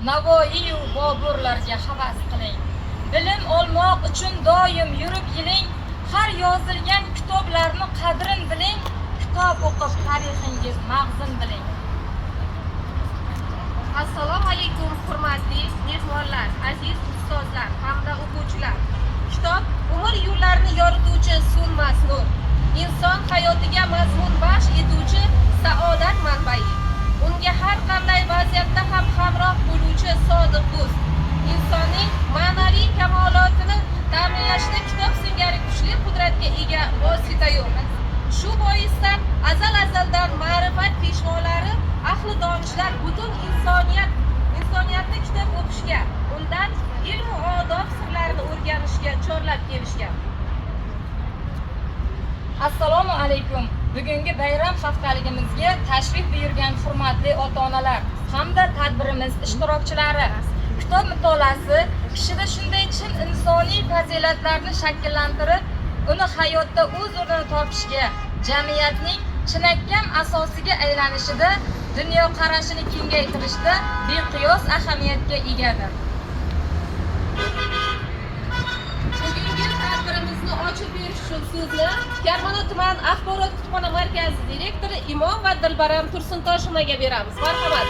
Navoiy va Boburlarga havas qiling. Bilim olmoq uchun doim yurib yiling. Har yozilgan kitoblarni qadrin biling. Kitob o'qib tarixingiz mag'zin biling. Assalomu alaykum hurmatli mehmonlar, aziz ustozlar hamda o'quvchilar. Kitob umr yo'llarini yorituvchi so'nmas nur. Inson hayotiga mazmun baxsh etuvchi saodat manbai. Unga har qanday vaziyatda ham hamroh bo'luvchi sodiq do'st. Insonning ma'naviy kamolotini ta'minlashda kitob singari kuchli qudratga ega vosita yo'q. Shu boisdan azaldan ma'rifat peshvolari, ahli donishlar butun insoniyatni kitob o'qishga, undan ilm va odob sirlarini o'rganishga chorlab kelishgan. Assalomu alaykum. Bugungi bayram haftaligimizga tashrif buyurgan hurmatli ota-onalar hamda tadbirimiz ishtirokchilari. Kitob mutolaasi kishida shunday chin insoniy fazilatlarni shakllantirib, uni hayotda o'z o'rnini topishga, jamiyatning chinakam asosiga aylanishida, dunyoqarashini kengaytirishda beqiyos ahamiyatga egadir. Bugungi tadbirimizni ochib berish uchun so'zni Karmana tuman axborot kutubxona markazi direktori Imom va Dilbaram Tursuntoshimaga beramiz. Marhamat.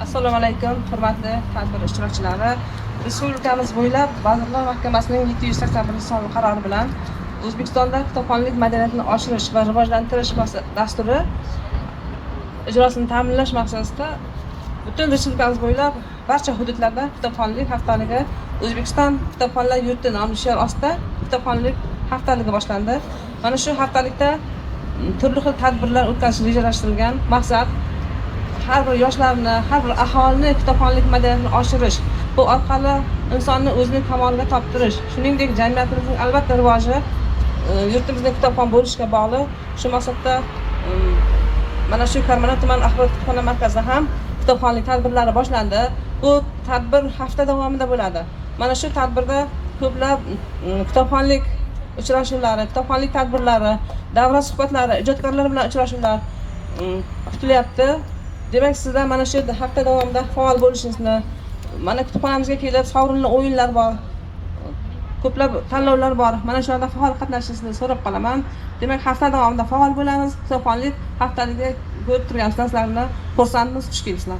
Assalomu alaykum hurmatli tadbir ishtirokchilari. Respublikamiz bo'ylab Vazirlar Mahkamasining 781-sonli qarori bilan O'zbekistonda kitobxonlik madaniyatini oshirish va rivojlantirish dasturi ijrosini ta'minlash maqsadida butun respublikamiz bo'ylab barcha hududlarda kitobxonlik haftaligi O'zbekiston kitobxonlar yurti nomli shior ostida kitobxonlik haftaligi boshlandi. Mana shu haftalikda turli xil tadbirlar o'tkazish rejalashtirilgan. Maqsad har bir yoshlarni, har bir aholini kitobxonlik madaniyatini oshirish, bu orqali insonni o'zining kamoliga toptirish, shuningdek jamiyatimizning albatta rivoji yurtimizning kitobxon bo'lishiga bog'liq. Shu maqsadda mana shu Karmana tuman axborot kutubxona markazida ham kitobxonlik tadbirlari boshlandi. Bu tadbir hafta davomida bo'ladi. Mana shu tadbirda ko'plab kitobxonlik uchrashuvlari, kitobxonlik tadbirlari, davra suhbatlari, ijodkorlar bilan uchrashuvlar kutilyapti. Demak, sizlar mana shu hafta davomida faol bo'lishingizni, mana kutubxonamizga kelib, sovrinli o'yinlar bor, ko'plab tanlovlar bor. Mana shularda faol qatnashishingizni so'rab qolaman. Demak, hafta davomida faol bo'lamiz. Kitobxonlik haftaligiga ko'rib turgan sizlarni xursandmiz, xush kelibsizlar.